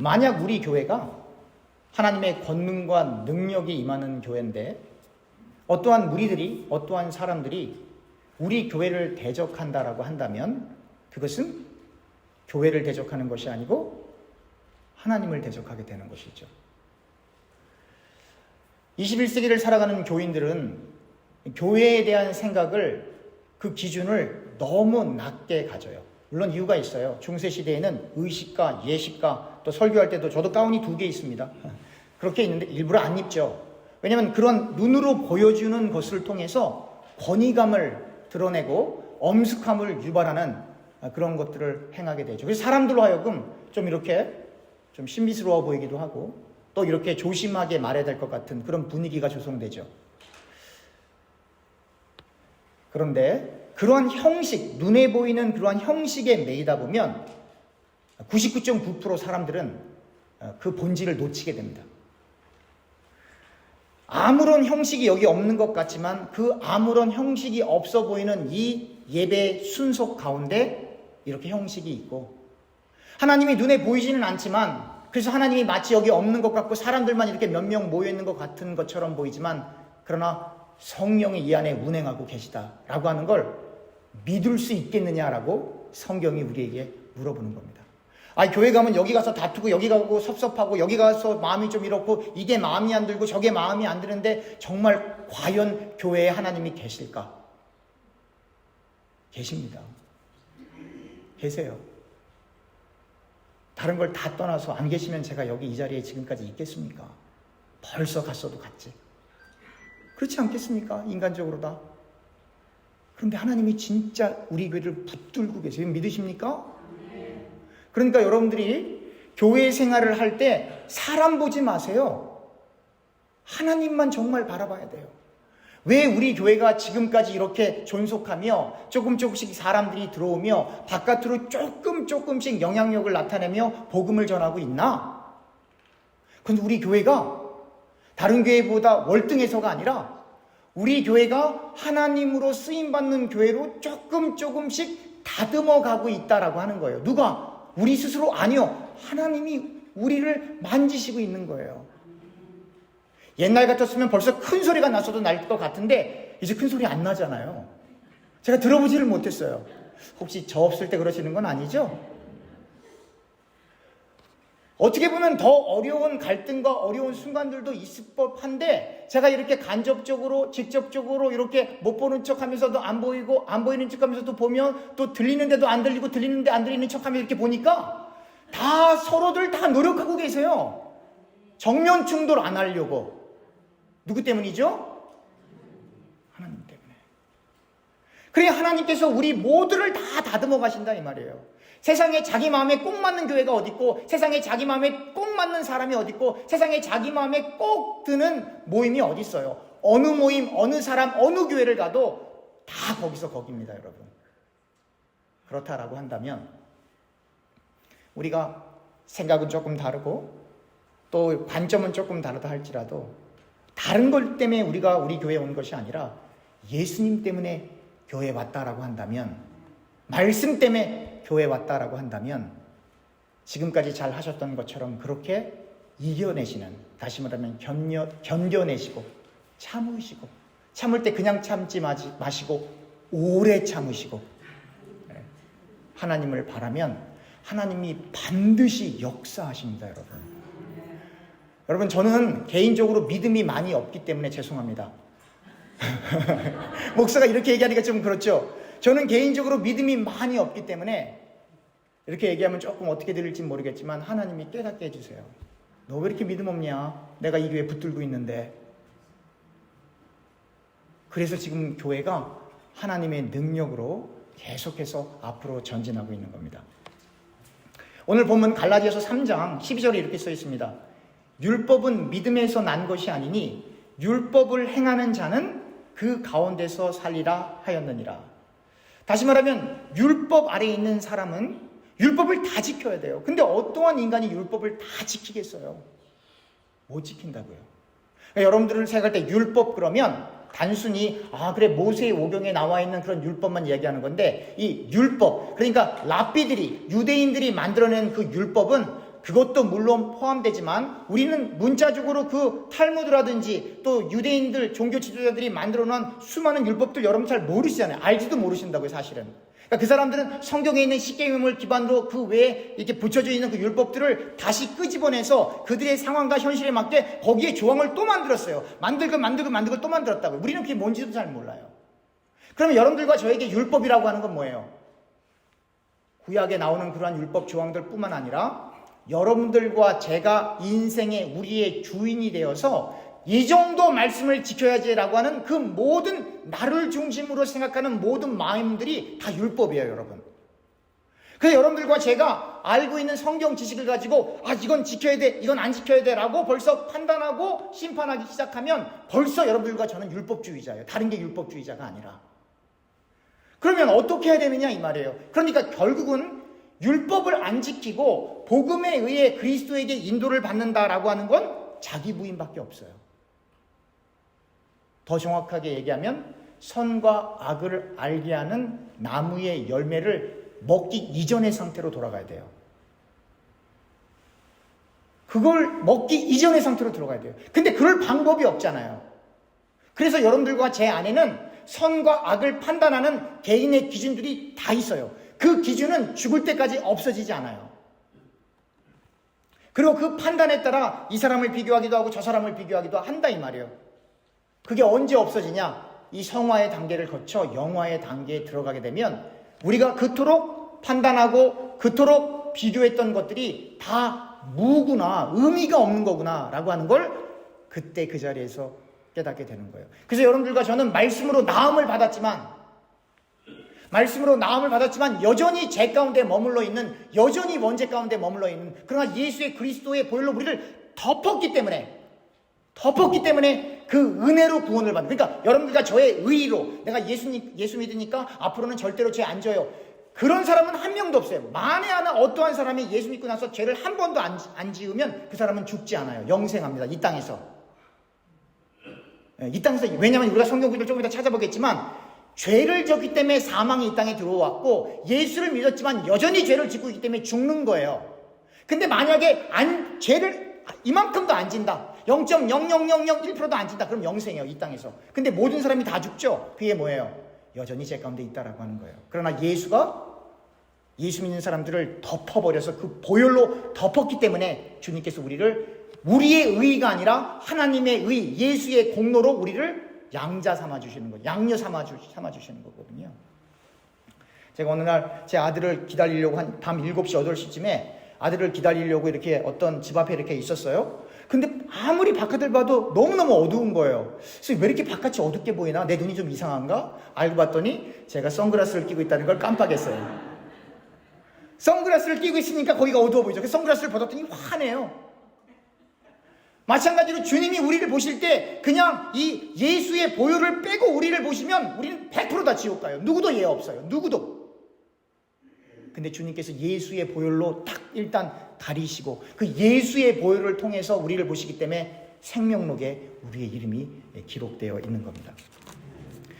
만약 우리 교회가 하나님의 권능과 능력이 임하는 교회인데 어떠한 무리들이, 어떠한 사람들이 우리 교회를 대적한다라고 한다면 그것은 교회를 대적하는 것이 아니고 하나님을 대적하게 되는 것이죠. 21세기를 살아가는 교인들은 교회에 대한 생각을, 그 기준을 너무 낮게 가져요. 물론 이유가 있어요. 중세시대에는 의식과 예식과 또 설교할 때도 저도 가운이 2개 있습니다. 그렇게 있는데 일부러 안 입죠. 왜냐하면 그런 눈으로 보여주는 것을 통해서 권위감을 드러내고 엄숙함을 유발하는 그런 것들을 행하게 되죠. 그래서 사람들로 하여금 좀 이렇게 좀 신비스러워 보이기도 하고 또 이렇게 조심하게 말해야 될 것 같은 그런 분위기가 조성되죠. 그런데 그러한 형식, 눈에 보이는 그러한 형식에 매이다 보면 99.9% 사람들은 그 본질을 놓치게 됩니다. 아무런 형식이 여기 없는 것 같지만 그 아무런 형식이 없어 보이는 이 예배 순서 가운데 이렇게 형식이 있고, 하나님이 눈에 보이지는 않지만 그래서 하나님이 마치 여기 없는 것 같고 사람들만 이렇게 몇 명 모여 있는 것 같은 것처럼 보이지만 그러나 성령이 이 안에 운행하고 계시다라고 하는 걸 믿을 수 있겠느냐라고 성경이 우리에게 물어보는 겁니다. 교회 가면 여기 가서 다투고 여기 가고 섭섭하고 여기 가서 마음이 좀 이렇고 이게 마음이 안 들고 저게 마음이 안 드는데 정말 과연 교회에 하나님이 계실까? 계십니다. 계세요. 다른 걸 다 떠나서 안 계시면 제가 여기 이 자리에 지금까지 있겠습니까? 벌써 갔어도 갔지. 그렇지 않겠습니까? 인간적으로 다. 그런데 하나님이 진짜 우리 교회를 붙들고 계세요. 믿으십니까? 그러니까 여러분들이 교회 생활을 할 때 사람 보지 마세요. 하나님만 정말 바라봐야 돼요. 왜 우리 교회가 지금까지 이렇게 존속하며 조금씩 사람들이 들어오며 바깥으로 조금씩 영향력을 나타내며 복음을 전하고 있나? 그런데 우리 교회가 다른 교회보다 월등해서가 아니라 우리 교회가 하나님으로 쓰임받는 교회로 조금씩 다듬어 가고 있다라고 하는 거예요. 누가? 우리 스스로? 아니요. 하나님이 우리를 만지시고 있는 거예요. 옛날 같았으면 벌써 큰 소리가 났어도 날 것 같은데 이제 큰 소리 안 나잖아요. 제가 들어보지를 못했어요. 혹시 저 없을 때 그러시는 건 아니죠? 어떻게 보면 더 어려운 갈등과 어려운 순간들도 있을 법한데 제가 이렇게 간접적으로 직접적으로 이렇게 못 보는 척하면서도 안 보이고 안 보이는 척하면서도 보면 또 들리는데도 안 들리고 들리는데 안 들리는 척하면서 이렇게 보니까 다 서로들 다 노력하고 계세요. 정면 충돌 안 하려고. 누구 때문이죠? 하나님 때문에. 그래 하나님께서 우리 모두를 다 다듬어 가신다 이 말이에요. 세상에 자기 마음에 꼭 맞는 교회가 어디 있고 세상에 자기 마음에 꼭 맞는 사람이 어디 있고 세상에 자기 마음에 꼭 드는 모임이 어디 있어요. 어느 모임, 어느 사람, 어느 교회를 가도 다 거기서 거기입니다, 여러분. 그렇다라고 한다면 우리가 생각은 조금 다르고 또 관점은 조금 다르다 할지라도 다른 것 때문에 우리가 우리 교회에 온 것이 아니라 예수님 때문에 교회에 왔다라고 한다면, 말씀 때문에 교회에 왔다라고 한다면 지금까지 잘 하셨던 것처럼 그렇게 이겨내시는, 다시 말하면 견뎌내시고 참으시고, 참을 때 그냥 참지 마시고 오래 참으시고 하나님을 바라면 하나님이 반드시 역사하십니다, 여러분. 여러분, 저는 개인적으로 믿음이 많이 없기 때문에 죄송합니다. 목사가 이렇게 얘기하니까 좀 그렇죠. 저는 개인적으로 믿음이 많이 없기 때문에 이렇게 얘기하면 조금 어떻게 들릴지 모르겠지만 하나님이 깨닫게 해주세요. 너 왜 이렇게 믿음 없냐? 내가 이 교회 붙들고 있는데. 그래서 지금 교회가 하나님의 능력으로 계속해서 앞으로 전진하고 있는 겁니다. 오늘 보면 갈라디아서 3장 12절에 이렇게 써 있습니다. 율법은 믿음에서 난 것이 아니니 율법을 행하는 자는 그 가운데서 살리라 하였느니라. 다시 말하면 율법 아래에 있는 사람은 율법을 다 지켜야 돼요. 근데 어떠한 인간이 율법을 다 지키겠어요? 못 지킨다고요. 그러니까 여러분들은 생각할 때 율법 그러면 단순히 그래 모세의 오경에 나와 있는 그런 율법만 얘기하는 건데, 이 율법, 그러니까 랍비들이, 유대인들이 만들어낸 그 율법은 그것도 물론 포함되지만 우리는 문자적으로 그 탈무드라든지 또 유대인들 종교 지도자들이 만들어 놓은 수많은 율법들 여러분 잘 모르시잖아요. 알지도 모르신다고요, 사실은. 그러니까 그 사람들은 성경에 있는 십계명을 기반으로 그 외에 이렇게 붙여져 있는 그 율법들을 다시 끄집어내서 그들의 상황과 현실에 맞게 거기에 조항을 또 만들었어요. 만들고 또 만들었다고요. 우리는 그게 뭔지도 잘 몰라요. 그러면 여러분들과 저에게 율법이라고 하는 건 뭐예요? 구약에 나오는 그러한 율법 조항들 뿐만 아니라 여러분들과 제가 인생의 우리의 주인이 되어서 이 정도 말씀을 지켜야지라고 하는 그 모든 나를 중심으로 생각하는 모든 마음들이 다 율법이에요, 여러분. 그래서 여러분들과 제가 알고 있는 성경 지식을 가지고 이건 지켜야 돼, 이건 안 지켜야 돼 라고 벌써 판단하고 심판하기 시작하면 벌써 여러분들과 저는 율법주의자예요. 다른 게 율법주의자가 아니라. 그러면 어떻게 해야 되느냐 이 말이에요. 그러니까 결국은 율법을 안 지키고 복음에 의해 그리스도에게 인도를 받는다라고 하는 건 자기 부인밖에 없어요. 더 정확하게 얘기하면 선과 악을 알게 하는 나무의 열매를 먹기 이전의 상태로 돌아가야 돼요. 그걸 먹기 이전의 상태로 들어가야 돼요. 근데 그럴 방법이 없잖아요. 그래서 여러분들과 제 안에는 선과 악을 판단하는 개인의 기준들이 다 있어요. 그 기준은 죽을 때까지 없어지지 않아요. 그리고 그 판단에 따라 이 사람을 비교하기도 하고 저 사람을 비교하기도 한다 이 말이에요. 그게 언제 없어지냐? 이 성화의 단계를 거쳐 영화의 단계에 들어가게 되면 우리가 그토록 판단하고 그토록 비교했던 것들이 다 무구나, 의미가 없는 거구나 라고 하는 걸 그때 그 자리에서 깨닫게 되는 거예요. 그래서 여러분들과 저는 말씀으로 나음을 받았지만 여전히 제 가운데 머물러 있는, 여전히 원죄 가운데 머물러 있는, 그러나 예수의 그리스도의 보혈로 우리를 덮었기 때문에 그 은혜로 구원을 받는, 그러니까 여러분들과 저의 의의로 내가 예수 믿으니까 앞으로는 절대로 죄 안 져요. 그런 사람은 한 명도 없어요. 만에 하나 어떠한 사람이 예수 믿고 나서 죄를 한 번도 안 지으면 그 사람은 죽지 않아요. 영생합니다. 이 땅에서. 왜냐하면 우리가 성경 구절을 조금 이따 찾아보겠지만 죄를 졌기 때문에 사망이 이 땅에 들어왔고 예수를 믿었지만 여전히 죄를 짓고 있기 때문에 죽는 거예요. 근데 만약에 죄를 이만큼도 안 진다, 0.00001%도 안 진다, 그럼 영생이에요, 이 땅에서. 근데 모든 사람이 다 죽죠. 그게 뭐예요? 여전히 죄 가운데 있다라고 하는 거예요. 그러나 예수 믿는 사람들을 덮어버려서 그 보혈로 덮었기 때문에 주님께서 우리의 의의가 아니라 하나님의 의, 예수의 공로로 우리를 양자 삼아주시는 거예요. 양녀 삼아주시는 거거든요. 제가 어느 날 제 아들을 기다리려고 한 밤 7시, 8시쯤에 아들을 기다리려고 이렇게 어떤 집 앞에 이렇게 있었어요. 근데 아무리 바깥을 봐도 너무너무 어두운 거예요. 그래서 왜 이렇게 바깥이 어둡게 보이나? 내 눈이 좀 이상한가? 알고 봤더니 제가 선글라스를 끼고 있다는 걸 깜빡했어요. 선글라스를 끼고 있으니까 거기가 어두워 보이죠. 그래서 선글라스를 벗었더니 환해요. 마찬가지로 주님이 우리를 보실 때 그냥 이 예수의 보혈을 빼고 우리를 보시면 우리는 100% 다 지옥 가요. 누구도 예 없어요. 누구도. 근데 주님께서 예수의 보혈로 딱 일단 가리시고 그 예수의 보혈을 통해서 우리를 보시기 때문에 생명록에 우리의 이름이 기록되어 있는 겁니다.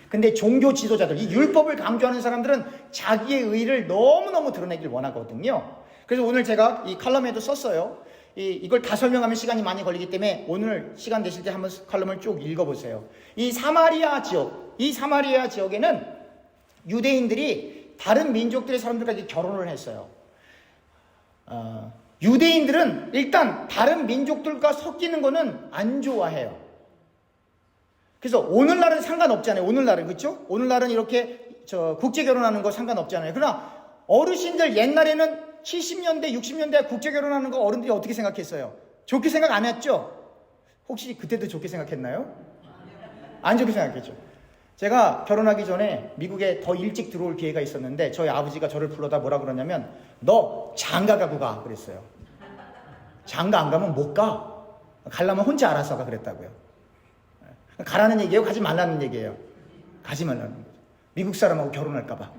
근데 종교 지도자들, 이 율법을 강조하는 사람들은 자기의 의의를 너무너무 드러내길 원하거든요. 그래서 오늘 제가 이 칼럼에도 썼어요. 이걸 다 설명하면 시간이 많이 걸리기 때문에 오늘 시간 되실 때 한번 칼럼을 쭉 읽어보세요. 이 사마리아 지역에는 유대인들이 다른 민족들의 사람들과 결혼을 했어요. 유대인들은 일단 다른 민족들과 섞이는 거는 안 좋아해요. 그래서 오늘날은 상관없잖아요. 오늘날은, 그렇죠? 오늘날은 이렇게 국제 결혼하는 거 상관없잖아요. 그러나 어르신들 옛날에는 70년대, 60년대 국제 결혼하는 거 어른들이 어떻게 생각했어요? 좋게 생각 안 했죠? 혹시 그때도 좋게 생각했나요? 안 좋게 생각했죠. 제가 결혼하기 전에 미국에 더 일찍 들어올 기회가 있었는데 저희 아버지가 저를 불러다 뭐라 그러냐면 너 장가 가고 가 그랬어요. 장가 안 가면 못 가. 가려면 혼자 알아서 가 그랬다고요. 가라는 얘기예요? 가지 말라는 얘기예요? 가지 말라는 거죠. 미국 사람하고 결혼할까 봐.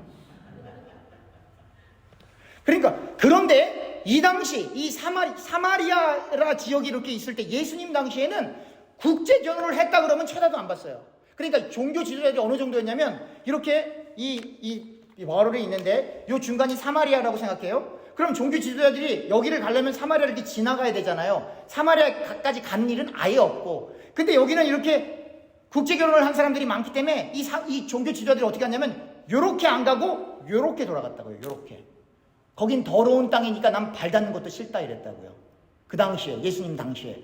그러니까 그런데 이 당시 이 사마리아 지역이 이렇게 있을 때 예수님 당시에는 국제 결혼을 했다 그러면 쳐다도 안 봤어요. 그러니까 종교 지도자들이 어느 정도였냐면 이렇게 이 마을에 있는데 요 중간이 사마리아라고 생각해요. 그럼 종교 지도자들이 여기를 가려면 사마리아를 이렇게 지나가야 되잖아요. 사마리아까지 가는 일은 아예 없고. 근데 여기는 이렇게 국제 결혼을 한 사람들이 많기 때문에 이 종교 지도자들이 어떻게 하냐면 요렇게 안 가고 요렇게 돌아갔다고요. 요렇게. 거긴 더러운 땅이니까 난 발 닿는 것도 싫다 이랬다고요. 그 당시에, 예수님 당시에.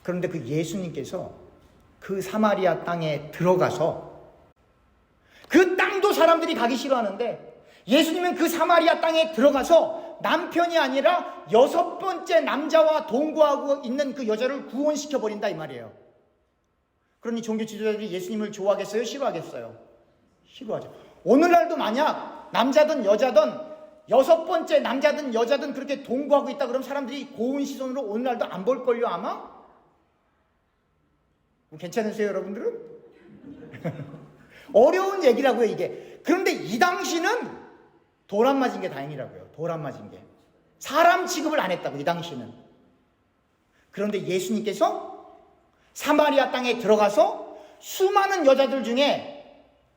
그런데 그 예수님께서 그 사마리아 땅에 들어가서 그 땅도 사람들이 가기 싫어하는데 예수님은 그 사마리아 땅에 들어가서 남편이 아니라 6번째 남자와 동거하고 있는 그 여자를 구원시켜버린다 이 말이에요. 그러니 종교 지도자들이 예수님을 좋아하겠어요? 싫어하겠어요? 싫어하죠. 오늘날도 만약 남자든 여자든 6번째 남자든 여자든 그렇게 동거하고 있다 그러면 사람들이 고운 시선으로 오늘날도 안 볼걸요 아마? 괜찮으세요 여러분들은? 어려운 얘기라고요 이게. 그런데 이 당시는 돌 안 맞은 게 다행이라고요. 돌 안 맞은 게. 사람 취급을 안 했다고 이 당시는. 그런데 예수님께서 사마리아 땅에 들어가서 수많은 여자들 중에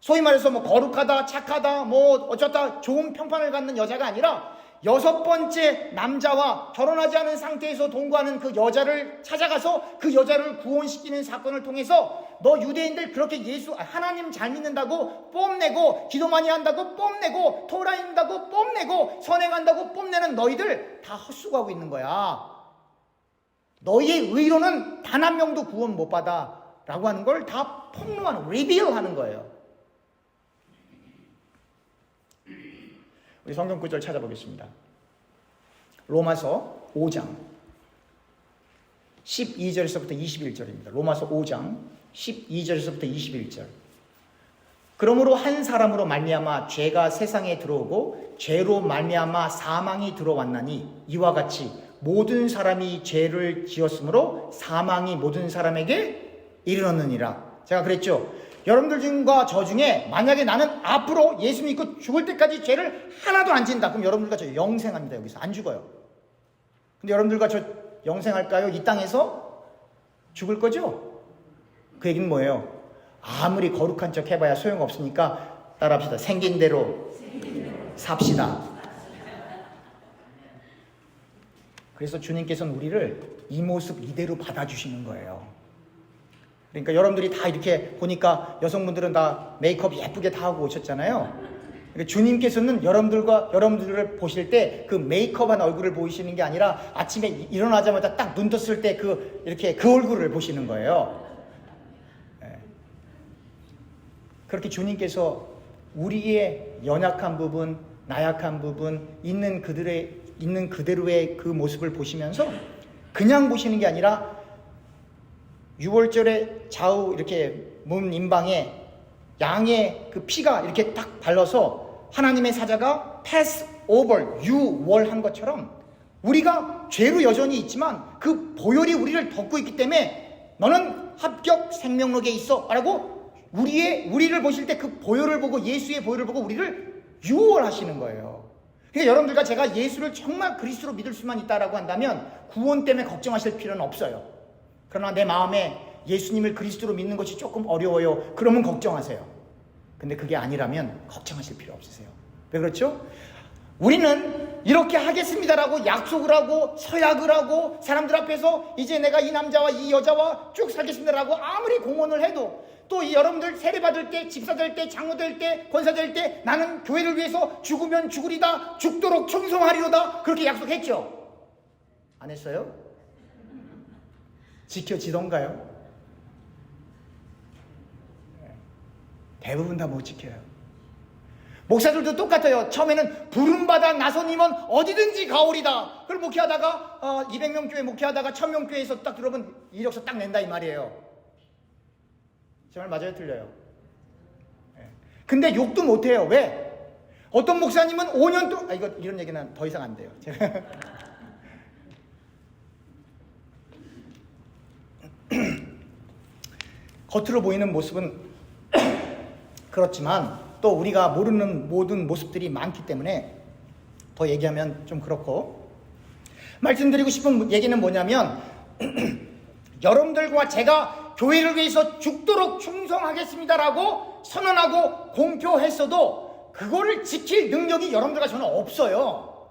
소위 말해서 뭐 거룩하다 착하다 뭐 어쩌다 좋은 평판을 갖는 여자가 아니라 6번째 남자와 결혼하지 않은 상태에서 동거하는 그 여자를 찾아가서 그 여자를 구원시키는 사건을 통해서 너 유대인들 그렇게 하나님 잘 믿는다고 뽐내고 기도 많이 한다고 뽐내고 토라 읽는다고 뽐내고 선행한다고 뽐내는 너희들 다 헛수고하고 있는 거야. 너희의 의로는 단 한 명도 구원 못 받아 라고 하는 걸 다 폭로하는, 리빌하는 거예요. 우리 성경 구절 찾아보겠습니다. 로마서 5장 12절에서부터 21절입니다. 로마서 5장 12절에서부터 21절. 그러므로 한 사람으로 말미암아 죄가 세상에 들어오고 죄로 말미암아 사망이 들어왔나니 이와 같이 모든 사람이 죄를 지었으므로 사망이 모든 사람에게 이르렀느니라. 제가 그랬죠. 여러분들 중과 저 중에 만약에 나는 앞으로 예수 믿고 죽을 때까지 죄를 하나도 안 진다. 그럼 여러분들과 저 영생합니다. 여기서 안 죽어요. 근데 여러분들과 저 영생할까요? 이 땅에서 죽을 거죠? 그 얘기는 뭐예요? 아무리 거룩한 척 해봐야 소용없으니까 따라합시다. 생긴 대로 삽시다. 그래서 주님께서는 우리를 이 모습 이대로 받아주시는 거예요. 그러니까 여러분들이 다 이렇게 보니까 여성분들은 다 메이크업 예쁘게 다 하고 오셨잖아요. 그러니까 주님께서는 여러분들을 보실 때 그 메이크업한 얼굴을 보이시는 게 아니라 아침에 일어나자마자 딱 눈 떴을 때 이렇게 그 얼굴을 보시는 거예요. 네. 그렇게 주님께서 우리의 연약한 부분, 나약한 부분, 있는 그대로의 그 모습을 보시면서 그냥 보시는 게 아니라 6월절에 좌우 이렇게 몸 임방에 양의 그 피가 이렇게 딱 발라서 하나님의 사자가 pass over, 유월한 것처럼 우리가 죄로 여전히 있지만 그 보혈이 우리를 덮고 있기 때문에 너는 합격 생명록에 있어 라고 우리를 보실 때 그 보혈을 보고 예수의 보혈을 보고 우리를 유월하시는 거예요. 그러니까 여러분들과 제가 예수를 정말 그리스도로 믿을 수만 있다라고 한다면 구원 때문에 걱정하실 필요는 없어요. 그러나 내 마음에 예수님을 그리스도로 믿는 것이 조금 어려워요. 그러면 걱정하세요. 근데 그게 아니라면 걱정하실 필요 없으세요. 왜 그렇죠? 우리는 이렇게 하겠습니다라고 약속을 하고 서약을 하고 사람들 앞에서 이제 내가 이 남자와 이 여자와 쭉 살겠습니다라고 아무리 공언을 해도 또 이 여러분들 세례받을 때, 집사될 때, 장로될 때, 권사될 때 나는 교회를 위해서 죽으면 죽으리다, 죽도록 충성하리로다 그렇게 약속했죠? 안 했어요? 지켜지던가요? 대부분 다 못 지켜요. 목사들도 똑같아요. 처음에는 부름받아 나선이면 어디든지 가오리다. 그걸 목회하다가 200명 교회 목회하다가 1000명 교회에서 딱 들어보면 이력서 딱 낸다 이 말이에요. 제 말 맞아요? 틀려요? 근데 욕도 못해요. 왜? 어떤 목사님은 5년 동안 이런 얘기는 더 이상 안 돼요. 겉으로 보이는 모습은 그렇지만 또 우리가 모르는 모든 모습들이 많기 때문에 더 얘기하면 좀 그렇고, 말씀드리고 싶은 얘기는 뭐냐면 여러분들과 제가 교회를 위해서 죽도록 충성하겠습니다라고 선언하고 공표했어도 그거를 지킬 능력이 여러분들과 저는 없어요.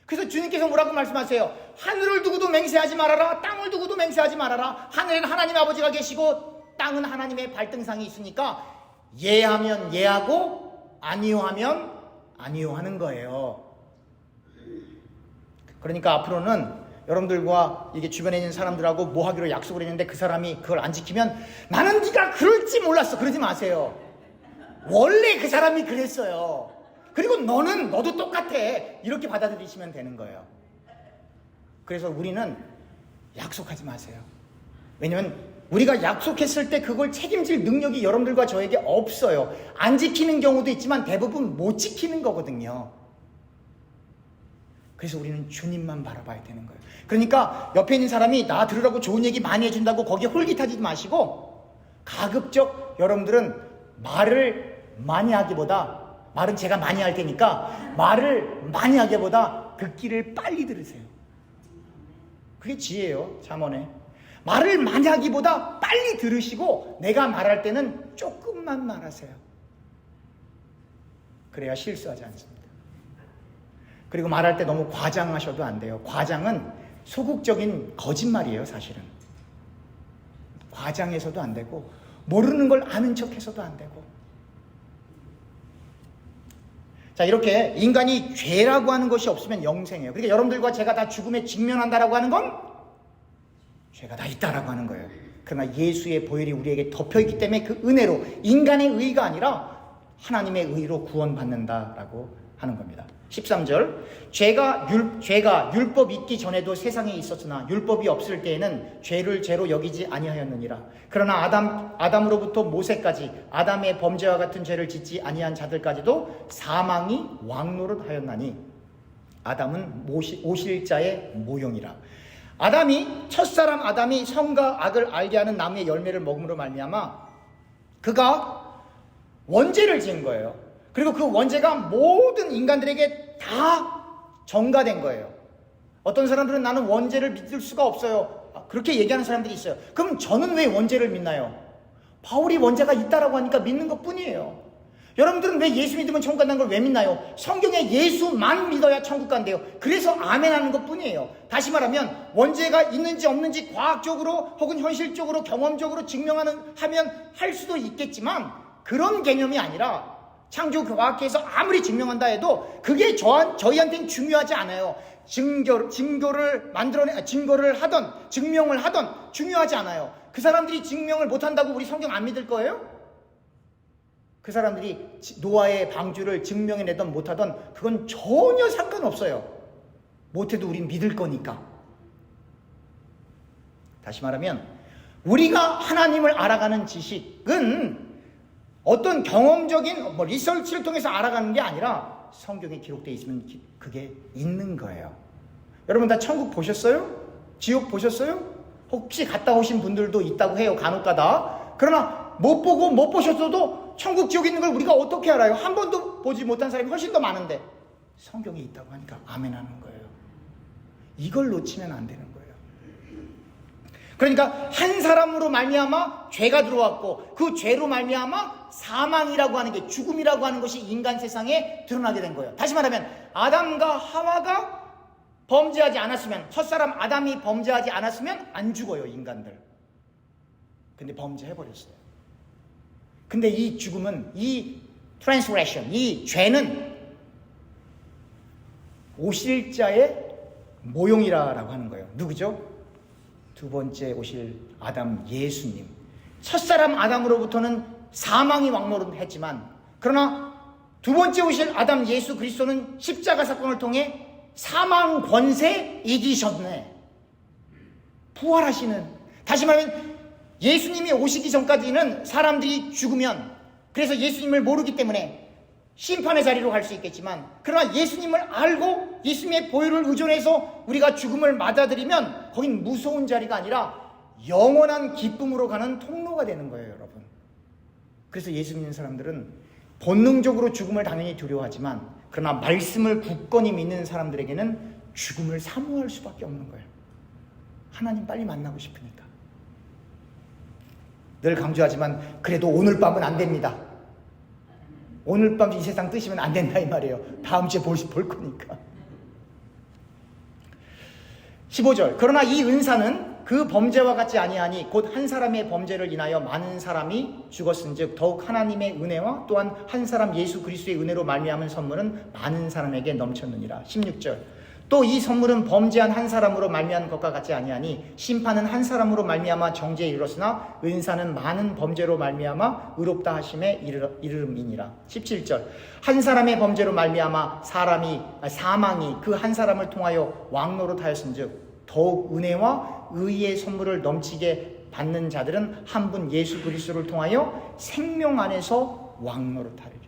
그래서 주님께서 뭐라고 말씀하세요? 하늘을 두고도 맹세하지 말아라. 땅을 두고도 맹세하지 말아라. 하늘에는 하나님 아버지가 계시고 땅은 하나님의 발등상이 있으니까 예하면 예하고 아니요 하면 아니요 하는 거예요. 그러니까 앞으로는 여러분들과 이게 주변에 있는 사람들하고 뭐 하기로 약속을 했는데 그 사람이 그걸 안 지키면 나는 네가 그럴지 몰랐어. 그러지 마세요. 원래 그 사람이 그랬어요. 그리고 너도 똑같아. 이렇게 받아들이시면 되는 거예요. 그래서 우리는 약속하지 마세요. 왜냐면 우리가 약속했을 때 그걸 책임질 능력이 여러분들과 저에게 없어요. 안 지키는 경우도 있지만 대부분 못 지키는 거거든요. 그래서 우리는 주님만 바라봐야 되는 거예요. 그러니까 옆에 있는 사람이 나 들으라고 좋은 얘기 많이 해준다고 거기에 홀깃하지 마시고 가급적 여러분들은 말을 많이 하기보다 말은 제가 많이 할 테니까 말을 많이 하기보다 듣기를 빨리 들으세요. 그게 지혜예요. 잠언에. 말을 많이 하기보다 빨리 들으시고 내가 말할 때는 조금만 말하세요. 그래야 실수하지 않습니다. 그리고 말할 때 너무 과장하셔도 안 돼요. 과장은 소극적인 거짓말이에요, 사실은. 과장해서도 안 되고 모르는 걸 아는 척해서도 안 되고. 자, 이렇게 인간이 죄라고 하는 것이 없으면 영생이에요. 그러니까 여러분들과 제가 다 죽음에 직면한다라고 하는 건 죄가 다 있다라고 하는 거예요. 그러나 예수의 보혈이 우리에게 덮여있기 때문에 그 은혜로 인간의 의가 아니라 하나님의 의로 구원받는다라고 하는 겁니다. 13절 죄가 율법 있기 전에도 세상에 있었으나 율법이 없을 때에는 죄를 죄로 여기지 아니하였느니라. 그러나 아담으로부터 모세까지 아담의 범죄와 같은 죄를 짓지 아니한 자들까지도 사망이 왕노릇하였나니 아담은 오실 자의 모형이라. 첫사람 아담이 선과 악을 알게 하는 나무의 열매를 먹음으로 말미암아 그가 원죄를 지은 거예요. 그리고 그 원죄가 모든 인간들에게 다 전가된 거예요. 어떤 사람들은 나는 원죄를 믿을 수가 없어요. 그렇게 얘기하는 사람들이 있어요. 그럼 저는 왜 원죄를 믿나요? 바울이 원죄가 있다라고 하니까 믿는 것 뿐이에요. 여러분들은 왜 예수 믿으면 천국 간다는 걸 왜 믿나요? 성경에 예수만 믿어야 천국 간대요. 그래서 아멘 하는 것 뿐이에요. 다시 말하면 원죄가 있는지 없는지 과학적으로 혹은 현실적으로 경험적으로 하면 할 수도 있겠지만 그런 개념이 아니라 창조과학계에서 아무리 증명한다 해도 그게 저희한테는 중요하지 않아요. 증거를 하던 증명을 하던 중요하지 않아요. 그 사람들이 증명을 못한다고 우리 성경 안 믿을 거예요? 그 사람들이 노아의 방주를 증명해내던 못하던 그건 전혀 상관없어요. 못해도 우린 믿을 거니까. 다시 말하면 우리가 하나님을 알아가는 지식은 어떤 경험적인 리서치를 통해서 알아가는 게 아니라 성경에 기록되어 있으면 그게 있는 거예요. 여러분 다 천국 보셨어요? 지옥 보셨어요? 혹시 갔다 오신 분들도 있다고 해요, 간혹가다. 그러나 못 보고 못 보셨어도 천국 지옥에 있는 걸 우리가 어떻게 알아요? 한 번도 보지 못한 사람이 훨씬 더 많은데 성경에 있다고 하니까 아멘 하는 거예요. 이걸 놓치면 안 되는 거예요. 그러니까 한 사람으로 말미암아 죄가 들어왔고 그 죄로 말미암아 사망이라고 하는 게 죽음이라고 하는 것이 인간 세상에 드러나게 된 거예요. 다시 말하면 아담과 하와가 범죄하지 않았으면, 첫사람 아담이 범죄하지 않았으면 안 죽어요, 인간들. 근데 범죄해버렸어요. 근데 이 죽음은, 이 트랜스그레션, 이 죄는 오실 자의 모형이라고 하는 거예요. 누구죠? 두 번째 오실 아담 예수님. 첫사람 아담으로부터는 사망이 왕노릇했지만, 그러나 두 번째 오실 아담 예수 그리스도는 십자가 사건을 통해 사망 권세 이기셨네. 부활하시는. 다시 말하면 예수님이 오시기 전까지는 사람들이 죽으면, 그래서 예수님을 모르기 때문에 심판의 자리로 갈 수 있겠지만, 그러나 예수님을 알고 예수님의 보혈을 의존해서 우리가 죽음을 맞아들이면 거긴 무서운 자리가 아니라 영원한 기쁨으로 가는 통로가 되는 거예요, 여러분. 그래서 예수 믿는 사람들은 본능적으로 죽음을 당연히 두려워하지만, 그러나 말씀을 굳건히 믿는 사람들에게는 죽음을 사모할 수밖에 없는 거예요. 하나님 빨리 만나고 싶으니까. 늘 강조하지만 그래도 오늘 밤은 안 됩니다. 오늘 밤 이 세상 뜨시면 안 된다 이 말이에요. 다음 주에 볼 거니까. 15절. 그러나 이 은사는 그 범죄와 같지 아니하니 곧 한 사람의 범죄를 인하여 많은 사람이 죽었은즉 더욱 하나님의 은혜와 또한 한 사람 예수 그리스도의 은혜로 말미암은 선물은 많은 사람에게 넘쳤느니라. 16절. 또 이 선물은 범죄한 한 사람으로 말미암은 것과 같지 아니하니 심판은 한 사람으로 말미암아 정죄에 이르렀으나 은사는 많은 범죄로 말미암아 의롭다 하심에 이름이니라. 17절. 한 사람의 범죄로 말미암아 사망이 그 한 사람을 통하여 왕노릇하였은즉 더욱 은혜와 의의 선물을 넘치게 받는 자들은 한 분 예수 그리스도를 통하여 생명 안에서 왕노릇하리로다.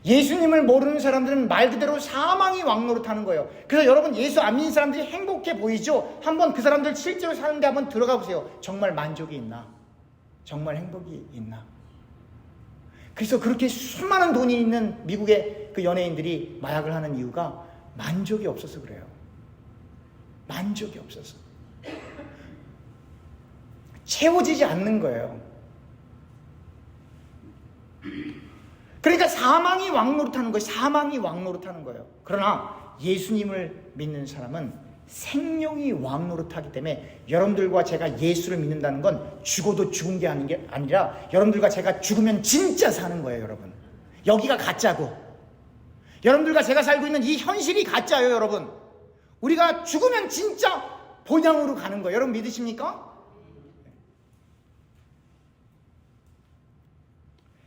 예수님을 모르는 사람들은 말 그대로 사망이 왕노릇하는 거예요. 그래서 여러분 예수 안 믿는 사람들이 행복해 보이죠? 한번 그 사람들 실제로 사는데 한번 들어가 보세요. 정말 만족이 있나? 정말 행복이 있나? 그래서 그렇게 수많은 돈이 있는 미국의 그 연예인들이 마약을 하는 이유가 만족이 없어서 그래요. 만족이 없어서. 채워지지 않는 거예요. 그러니까 사망이 왕노릇하는 거예요. 사망이 왕노릇하는 거예요. 그러나 예수님을 믿는 사람은 생명이 왕노릇하기 때문에 여러분들과 제가 예수를 믿는다는 건 죽어도 죽은 게 아니라 여러분들과 제가 죽으면 진짜 사는 거예요. 여러분. 여기가 가짜고 여러분들과 제가 살고 있는 이 현실이 가짜예요. 여러분. 우리가 죽으면 진짜 본향으로 가는 거예요. 여러분 믿으십니까?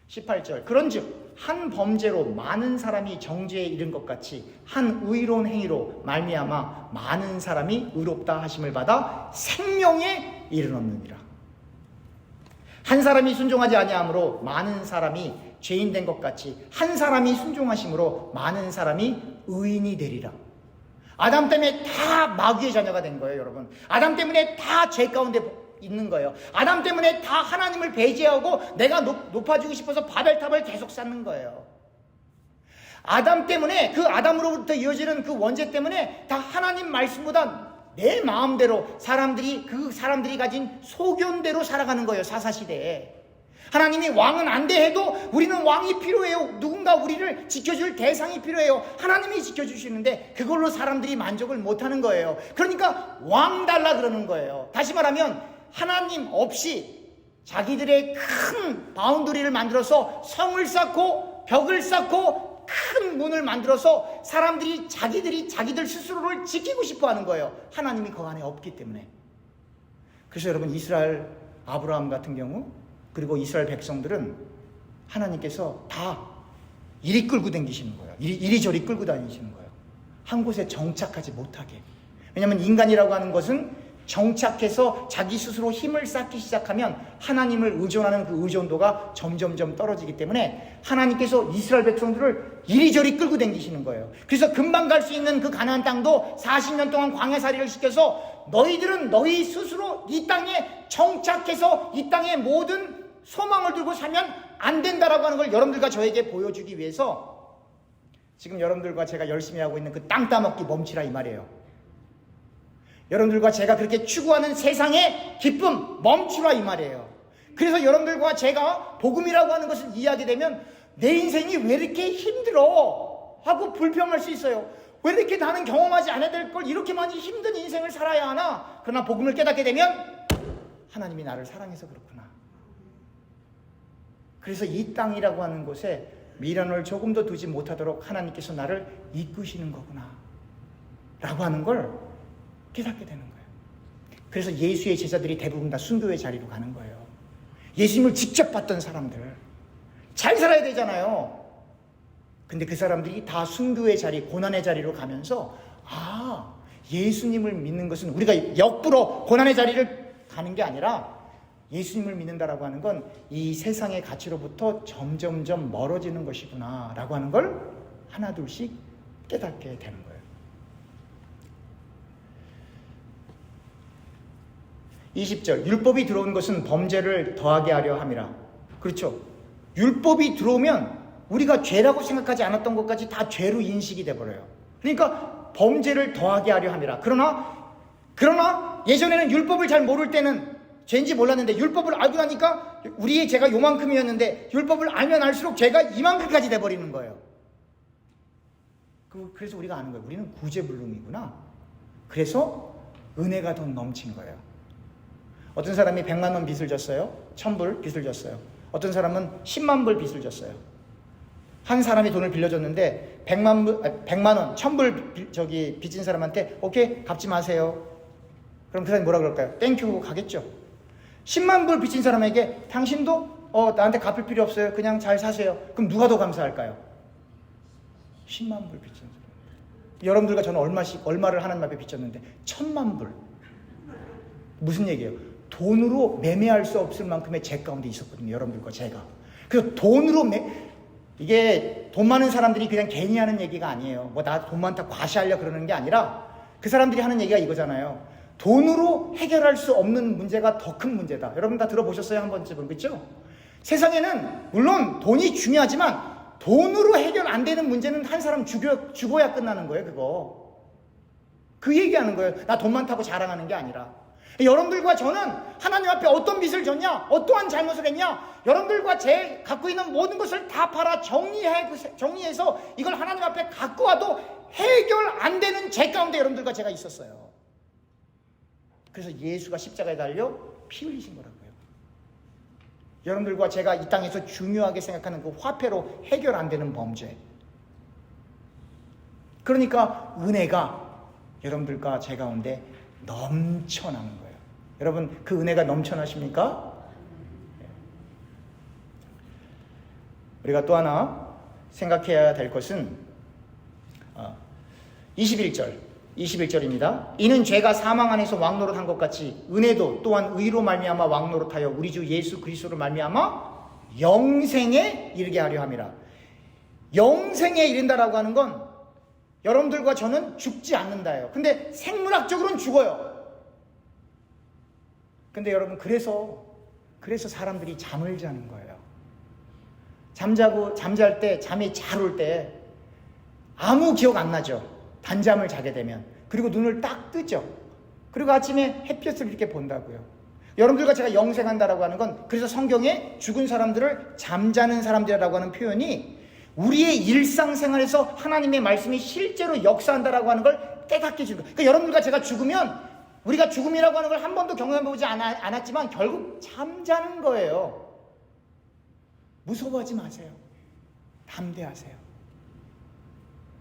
18절. 그런즉 한 범죄로 많은 사람이 정죄에 이른 것 같이 한 의로운 행위로 말미암아 많은 사람이 의롭다 하심을 받아 생명에 이르렀느니라. 한 사람이 순종하지 아니함으로 많은 사람이 죄인 된 것 같이 한 사람이 순종하심으로 많은 사람이 의인이 되리라. 아담 때문에 다 마귀의 자녀가 된 거예요, 여러분. 아담 때문에 다 죄 가운데 있는 거예요. 아담 때문에 다 하나님을 배제하고 내가 높아지고 싶어서 바벨탑을 계속 쌓는 거예요. 아담 때문에 그 아담으로부터 이어지는 그 원죄 때문에 다 하나님 말씀보다 내 마음대로 그 사람들이 가진 소견대로 살아가는 거예요. 사사시대에. 하나님이 왕은 안 돼 해도 우리는 왕이 필요해요. 누군가 우리를 지켜줄 대상이 필요해요. 하나님이 지켜주시는데 그걸로 사람들이 만족을 못하는 거예요. 그러니까 왕 달라 그러는 거예요. 다시 말하면 하나님 없이 자기들의 큰 바운더리를 만들어서 성을 쌓고 벽을 쌓고 큰 문을 만들어서 사람들이 자기들 스스로를 지키고 싶어 하는 거예요. 하나님이 그 안에 없기 때문에. 그래서 여러분 이스라엘 아브라함 같은 경우 그리고 이스라엘 백성들은 하나님께서 다 이리 끌고 다니시는 거예요. 이리저리 끌고 다니시는 거예요. 한 곳에 정착하지 못하게. 왜냐하면 인간이라고 하는 것은 정착해서 자기 스스로 힘을 쌓기 시작하면 하나님을 의존하는 그 의존도가 점점점 떨어지기 때문에 하나님께서 이스라엘 백성들을 이리저리 끌고 다니시는 거예요. 그래서 금방 갈 수 있는 그 가나안 땅도 40년 동안 광야살이를 시켜서 너희들은 너희 스스로 이 땅에 정착해서 이 땅의 모든 소망을 들고 살면 안 된다라고 하는 걸 여러분들과 저에게 보여주기 위해서 지금 여러분들과 제가 열심히 하고 있는 그 땅 따먹기 멈추라 이 말이에요. 여러분들과 제가 그렇게 추구하는 세상의 기쁨 멈추라 이 말이에요. 그래서 여러분들과 제가 복음이라고 하는 것을 이해하게 되면 내 인생이 왜 이렇게 힘들어 하고 불평할 수 있어요. 왜 이렇게 나는 경험하지 않아야 될 걸 이렇게 많이 힘든 인생을 살아야 하나. 그러나 복음을 깨닫게 되면 하나님이 나를 사랑해서 그렇구나. 그래서 이 땅이라고 하는 곳에 미련을 조금도 두지 못하도록 하나님께서 나를 이끄시는 거구나 라고 하는 걸 깨닫게 되는 거예요. 그래서 예수의 제자들이 대부분 다 순교의 자리로 가는 거예요. 예수님을 직접 봤던 사람들. 잘 살아야 되잖아요. 근데 그 사람들이 다 순교의 자리, 고난의 자리로 가면서 예수님을 믿는 것은 우리가 역부로 고난의 자리를 가는 게 아니라 예수님을 믿는다라고 하는 건 이 세상의 가치로부터 점점점 멀어지는 것이구나 라고 하는 걸 하나 둘씩 깨닫게 되는 거예요. 20절. 율법이 들어온 것은 범죄를 더하게 하려 함이라. 그렇죠. 율법이 들어오면 우리가 죄라고 생각하지 않았던 것까지 다 죄로 인식이 돼버려요. 그러니까 범죄를 더하게 하려 함이라. 그러나 예전에는 율법을 잘 모를 때는 죄인지 몰랐는데 율법을 알고 나니까 우리의 죄가 요만큼이었는데 율법을 알면 알수록 죄가 이만큼까지 돼버리는 거예요. 그래서 우리가 아는 거예요. 우리는 구제불능이구나. 그래서 은혜가 더 넘친 거예요. 어떤 사람이 100만 원 빚을 졌어요. 1000불 빚을 졌어요. 어떤 사람은 10만 불 빚을 졌어요. 한 사람이 돈을 빌려줬는데 100만 원, 1000불 빚진 사람한테 오케이 갚지 마세요. 그럼 그 사람이 뭐라 그럴까요? 땡큐 가겠죠. 10만 불 빚진 사람에게 당신도 나한테 갚을 필요 없어요. 그냥 잘 사세요. 그럼 누가 더 감사할까요? 10만 불 빚진 사람. 여러분들과 저는 얼마를 하나님 앞에 빚졌는데 1000만 불. 무슨 얘기예요? 돈으로 매매할 수 없을 만큼의 죄 가운데 있었거든요. 여러분들과 제가. 그래서 돈으로 이게 돈 많은 사람들이 그냥 괜히 하는 얘기가 아니에요. 뭐 나 돈 많다 과시하려 그러는 게 아니라 그 사람들이 하는 얘기가 이거잖아요. 돈으로 해결할 수 없는 문제가 더 큰 문제다. 여러분 다 들어보셨어요? 한 번쯤은. 그렇죠? 세상에는 물론 돈이 중요하지만 돈으로 해결 안 되는 문제는 한 사람 죽어야 끝나는 거예요. 그거. 그 얘기하는 거예요. 나 돈 많다고 자랑하는 게 아니라. 여러분들과 저는 하나님 앞에 어떤 빚을 졌냐, 어떠한 잘못을 했냐, 여러분들과 제 갖고 있는 모든 것을 다 팔아 정리해서 이걸 하나님 앞에 갖고 와도 해결 안 되는 죄 가운데 여러분들과 제가 있었어요. 그래서 예수가 십자가에 달려 피 흘리신 거라고요. 여러분들과 제가 이 땅에서 중요하게 생각하는 그 화폐로 해결 안 되는 범죄. 그러니까 은혜가 여러분들과 제 가운데 넘쳐나는 거예요. 여러분 그 은혜가 넘쳐나십니까? 우리가 또 하나 생각해야 될 것은 21절입니다. 이는 죄가 사망 안에서 왕노릇한 것 같이 은혜도 또한 의로 말미암아 왕노릇하여 우리 주 예수 그리스도로 말미암아 영생에 이르게 하려 함이라. 영생에 이른다라고 하는 건 여러분들과 저는 죽지 않는다예요. 근데 생물학적으로는 죽어요. 근데 여러분 그래서 사람들이 잠을 자는 거예요. 잠잘 때 잠이 잘 올 때 아무 기억 안 나죠. 단잠을 자게 되면. 그리고 눈을 딱 뜨죠. 그리고 아침에 햇볕을 이렇게 본다고요. 여러분들과 제가 영생한다라고 하는 건 그래서 성경에 죽은 사람들을 잠자는 사람들이라고 하는 표현이 우리의 일상생활에서 하나님의 말씀이 실제로 역사한다라고 하는 걸 깨닫게 해주는 거예요. 그러니까 여러분들과 제가 죽으면 우리가 죽음이라고 하는 걸 한 번도 경험해보지 않았지만 결국 잠자는 거예요. 무서워하지 마세요. 담대하세요.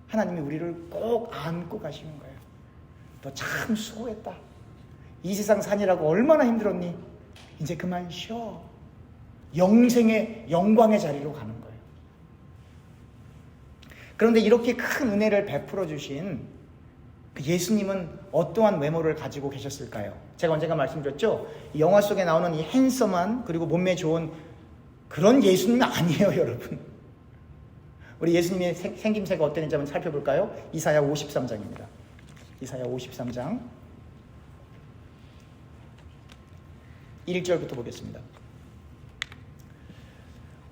하나님이 우리를 꼭 안고 가시는 거예요. 너 참 수고했다. 이 세상 산이라고 얼마나 힘들었니? 이제 그만 쉬어. 영생의 영광의 자리로 가는 거예요. 그런데 이렇게 큰 은혜를 베풀어 주신 그 예수님은 어떠한 외모를 가지고 계셨을까요? 제가 언젠가 말씀드렸죠? 이 영화 속에 나오는 이 핸섬한 그리고 몸매 좋은 그런 예수님은 아니에요, 여러분. 우리 예수님의 생김새가 어땠는지 한번 살펴볼까요? 이사야 53장입니다. 이사야 53장 1절부터 보겠습니다.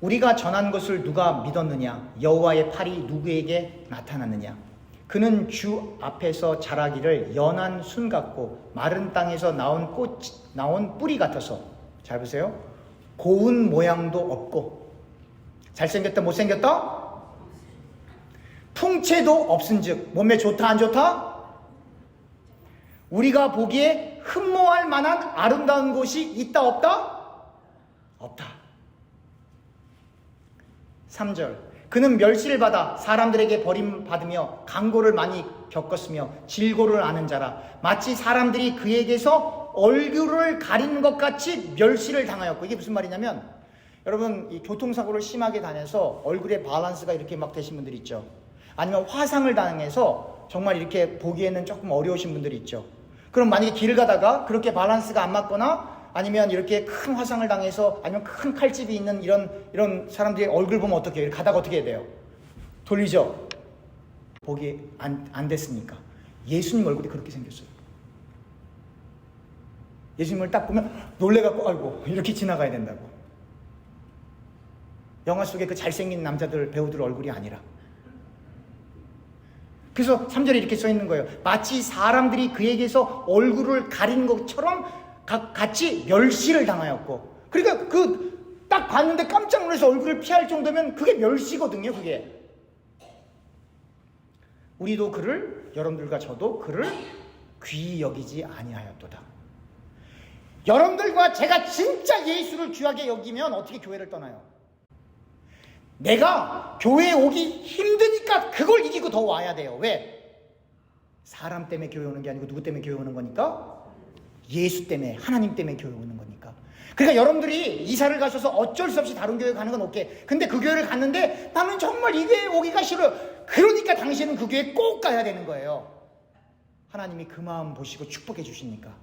우리가 전한 것을 누가 믿었느냐? 여호와의 팔이 누구에게 나타났느냐? 그는 주 앞에서 자라기를 연한 순 같고 마른 땅에서 나온 뿌리 같아서, 잘 보세요. 고운 모양도 없고, 잘생겼다 못생겼다? 풍채도 없은즉 몸에 좋다 안 좋다? 우리가 보기에 흠모할 만한 아름다운 곳이 있다 없다? 없다. 3절 그는 멸시를 받아 사람들에게 버림받으며 강고를 많이 겪었으며 질고를 아는 자라. 마치 사람들이 그에게서 얼굴을 가리는 것 같이 멸시를 당하였고, 이게 무슨 말이냐면 여러분 이 교통사고를 심하게 다녀서 얼굴에 밸런스가 이렇게 막 되신 분들 있죠. 아니면 화상을 당해서 정말 이렇게 보기에는 조금 어려우신 분들이 있죠. 그럼 만약에 길을 가다가 그렇게 밸런스가 안 맞거나 아니면 이렇게 큰 화상을 당해서 아니면 큰 칼집이 있는 이런 사람들의 얼굴 보면 어떻게 해요? 가다가 어떻게 해야 돼요? 돌리죠. 보기 안 됐으니까. 예수님 얼굴이 그렇게 생겼어요. 예수님을 딱 보면 놀래갖고 아이고 이렇게 지나가야 된다고. 영화 속에 그 잘생긴 남자들 배우들 얼굴이 아니라. 그래서 3절에 이렇게 써 있는 거예요. 마치 사람들이 그에게서 얼굴을 가린 것처럼 같이 멸시를 당하였고, 그러니까 딱 봤는데 깜짝 놀라서 얼굴을 피할 정도면 그게 멸시거든요. 그게 우리도 여러분들과 저도 그를 귀히 여기지 아니하였도다. 여러분들과 제가 진짜 예수를 귀하게 여기면 어떻게 교회를 떠나요? 내가 교회에 오기 힘드니까 그걸 이기고 더 와야 돼요. 왜? 사람 때문에 교회 오는 게 아니고 누구 때문에 교회 오는 거니까? 예수 때문에, 하나님 때문에 교회 오는 거니까. 그러니까 여러분들이 이사를 가셔서 어쩔 수 없이 다른 교회 가는 건 오케이. 근데 그 교회를 갔는데 나는 정말 이 교회에 오기가 싫어요. 그러니까 당신은 그 교회에 꼭 가야 되는 거예요. 하나님이 그 마음 보시고 축복해 주시니까.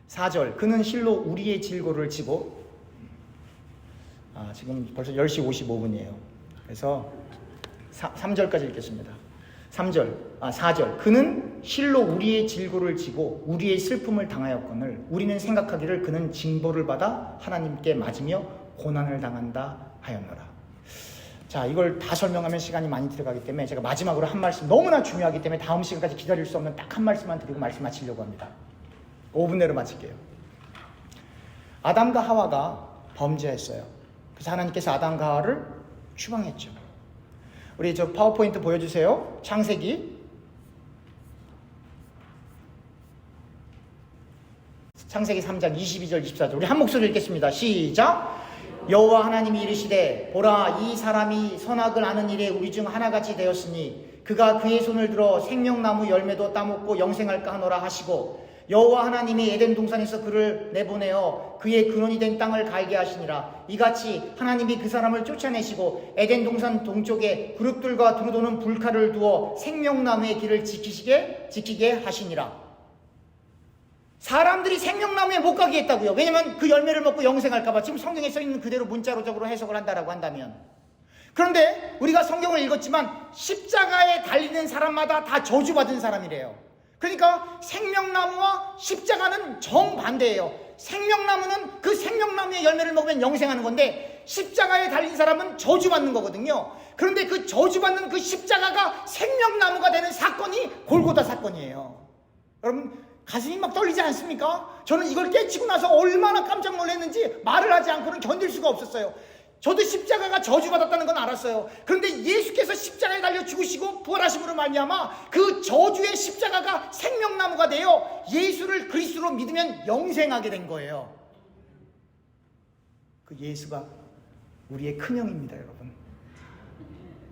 4절, 그는 실로 우리의 질고를 지고, 지금 벌써 10시 55분이에요. 그래서 3절까지 읽겠습니다. 4절, 그는 실로 우리의 질고를 지고 우리의 슬픔을 당하였거늘 우리는 생각하기를 그는 징벌을 받아 하나님께 맞으며 고난을 당한다 하였노라. 자, 이걸 다 설명하면 시간이 많이 들어가기 때문에 제가 마지막으로 한 말씀, 너무나 중요하기 때문에 다음 시간까지 기다릴 수 없는 딱 한 말씀만 드리고 말씀 마치려고 합니다. 5분 내로 마칠게요. 아담과 하와가 범죄했어요. 그래서 하나님께서 아담과 하와를 추방했죠. 우리 저 파워포인트 보여주세요. 창세기 3장 22절 24절 우리 한 목소리 읽겠습니다. 시작. 여호와 하나님이 이르시되 보라, 이 사람이 선악을 아는 일에 우리 중 하나같이 되었으니 그가 그의 손을 들어 생명나무 열매도 따먹고 영생할까 하노라 하시고, 여호와 하나님이 에덴 동산에서 그를 내보내어 그의 근원이 된 땅을 갈게 하시니라. 이같이 하나님이 그 사람을 쫓아내시고 에덴 동산 동쪽에 그룹들과 두루도는 불칼을 두어 생명나무의 길을 지키게 하시니라. 사람들이 생명나무에 못 가게 했다고요. 왜냐면 그 열매를 먹고 영생할까봐. 지금 성경에 써있는 그대로 문자로적으로 해석을 한다라고 한다면. 그런데 우리가 성경을 읽었지만 십자가에 달리는 사람마다 다 저주받은 사람이래요. 그러니까 생명나무와 십자가는 정반대예요. 생명나무는 그 생명나무의 열매를 먹으면 영생하는 건데, 십자가에 달린 사람은 저주받는 거거든요. 그런데 그 저주받는 그 십자가가 생명나무가 되는 사건이 골고다 사건이에요. 여러분 가슴이 막 떨리지 않습니까? 저는 이걸 깨치고 나서 얼마나 깜짝 놀랐는지 말을 하지 않고는 견딜 수가 없었어요. 저도 십자가가 저주받았다는 건 알았어요. 그런데 예수께서 십자가에 달려 죽으시고 부활하심으로 말미암아 그 저주의 십자가가 생명나무가 되어 예수를 그리스도로 믿으면 영생하게 된 거예요. 그 예수가 우리의 큰형입니다, 여러분.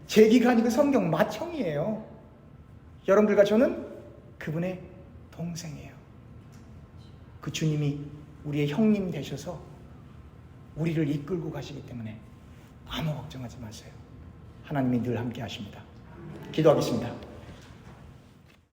제기가 아니고 성경 맏형이에요. 여러분들과 저는 그분의 동생이에요. 그 주님이 우리의 형님 되셔서 우리를 이끌고 가시기 때문에 아무 걱정하지 마세요. 하나님이 늘 함께 하십니다. 기도하겠습니다.